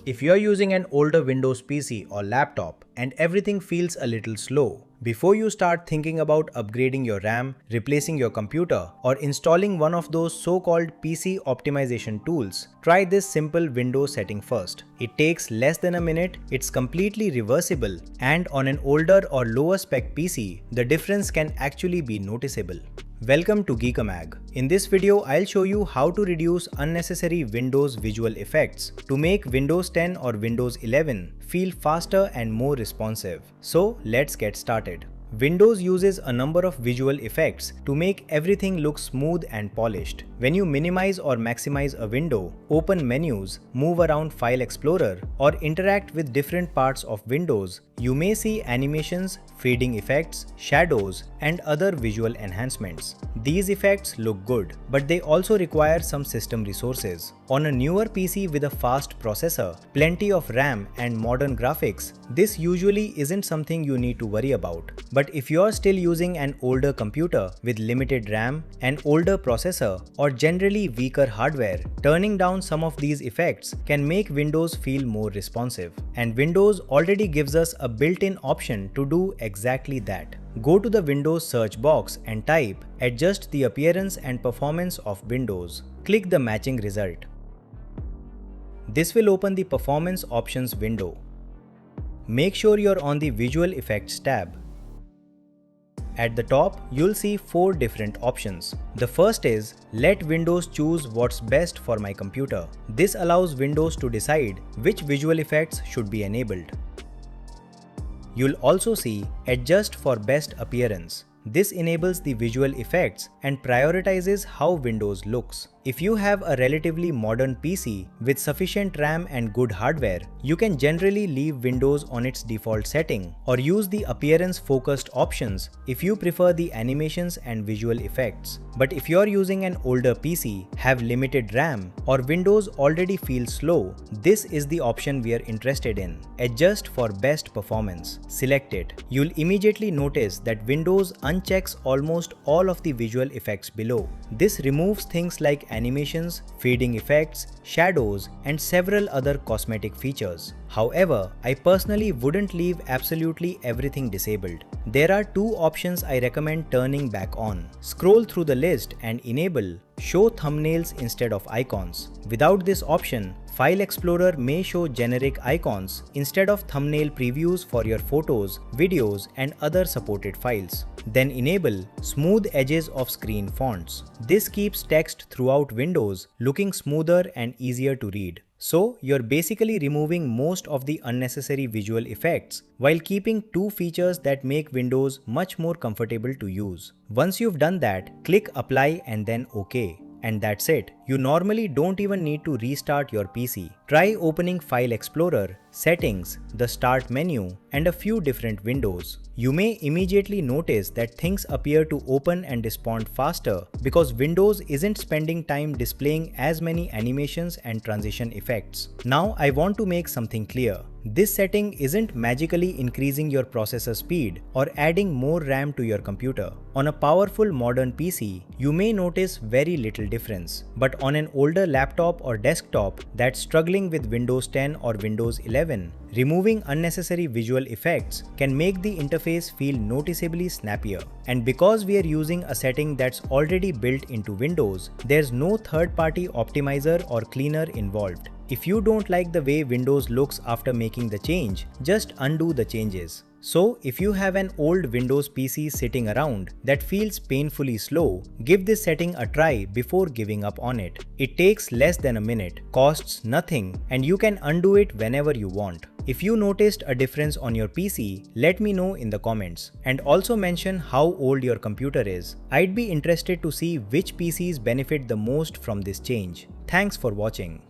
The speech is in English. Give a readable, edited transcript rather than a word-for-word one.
If you're using an older Windows PC or laptop and everything feels a little slow, before you start thinking about upgrading your RAM, replacing your computer, or installing one of those so-called PC optimization tools, try this simple Windows setting first. It takes less than a minute, it's completely reversible, and on an older or lower spec PC, the difference can actually be noticeable. Welcome to Geekamag. In this video, I'll show you how to reduce unnecessary Windows visual effects to make Windows 10 or Windows 11 feel faster and more responsive. So let's get started. Windows uses a number of visual effects to make everything look smooth and polished. When you minimize or maximize a window, open menus, move around File Explorer, or interact with different parts of Windows, you may see animations, fading effects, shadows, and other visual enhancements. These effects look good, but they also require some system resources. On a newer PC with a fast processor, plenty of RAM, and modern graphics, this usually isn't something you need to worry about. But if you're still using an older computer with limited RAM, an older processor, or generally weaker hardware, turning down some of these effects can make Windows feel more responsive. And Windows already gives us a built-in option to do exactly that. Go to the Windows search box and type "Adjust the appearance and performance of Windows." Click the matching result. This will open the Performance Options window. Make sure you're on the Visual Effects tab. At the top, you'll see 4 different options. The first is Let Windows choose what's best for my computer. This allows Windows to decide which visual effects should be enabled. You'll also see Adjust for best appearance. This enables the visual effects and prioritizes how Windows looks. If you have a relatively modern PC with sufficient RAM and good hardware, you can generally leave Windows on its default setting or use the appearance-focused options if you prefer the animations and visual effects. But if you're using an older PC, have limited RAM, or Windows already feels slow, this is the option we are interested in. Adjust for best performance. Select it. You'll immediately notice that Windows unchecks almost all of the visual effects below. This removes things like animations, fading effects, shadows, and several other cosmetic features. However, I personally wouldn't leave absolutely everything disabled. There are 2 options I recommend turning back on. Scroll through the list and enable Show Thumbnails instead of icons. Without this option, File Explorer may show generic icons instead of thumbnail previews for your photos, videos, and other supported files. Then enable Smooth Edges of Screen fonts. This keeps text throughout Windows looking smoother and easier to read. So you're basically removing most of the unnecessary visual effects while keeping 2 features that make Windows much more comfortable to use. Once you've done that, click Apply and then OK. And that's it. You normally don't even need to restart your PC. Try opening File Explorer, Settings, the Start menu, and a few different windows. You may immediately notice that things appear to open and respond faster because Windows isn't spending time displaying as many animations and transition effects. Now I want to make something clear. This setting isn't magically increasing your processor speed or adding more RAM to your computer. On a powerful modern PC, you may notice very little difference. But on an older laptop or desktop that's struggling with Windows 10 or Windows 11, removing unnecessary visual effects can make the interface feel noticeably snappier. And because we are using a setting that's already built into Windows, there's no third-party optimizer or cleaner involved. If you don't like the way Windows looks after making the change, just undo the changes. So if you have an old Windows PC sitting around that feels painfully slow, give this setting a try before giving up on it. It takes less than a minute, costs nothing, and you can undo it whenever you want. If you noticed a difference on your PC, let me know in the comments. And also mention how old your computer is. I'd be interested to see which PCs benefit the most from this change. Thanks for watching.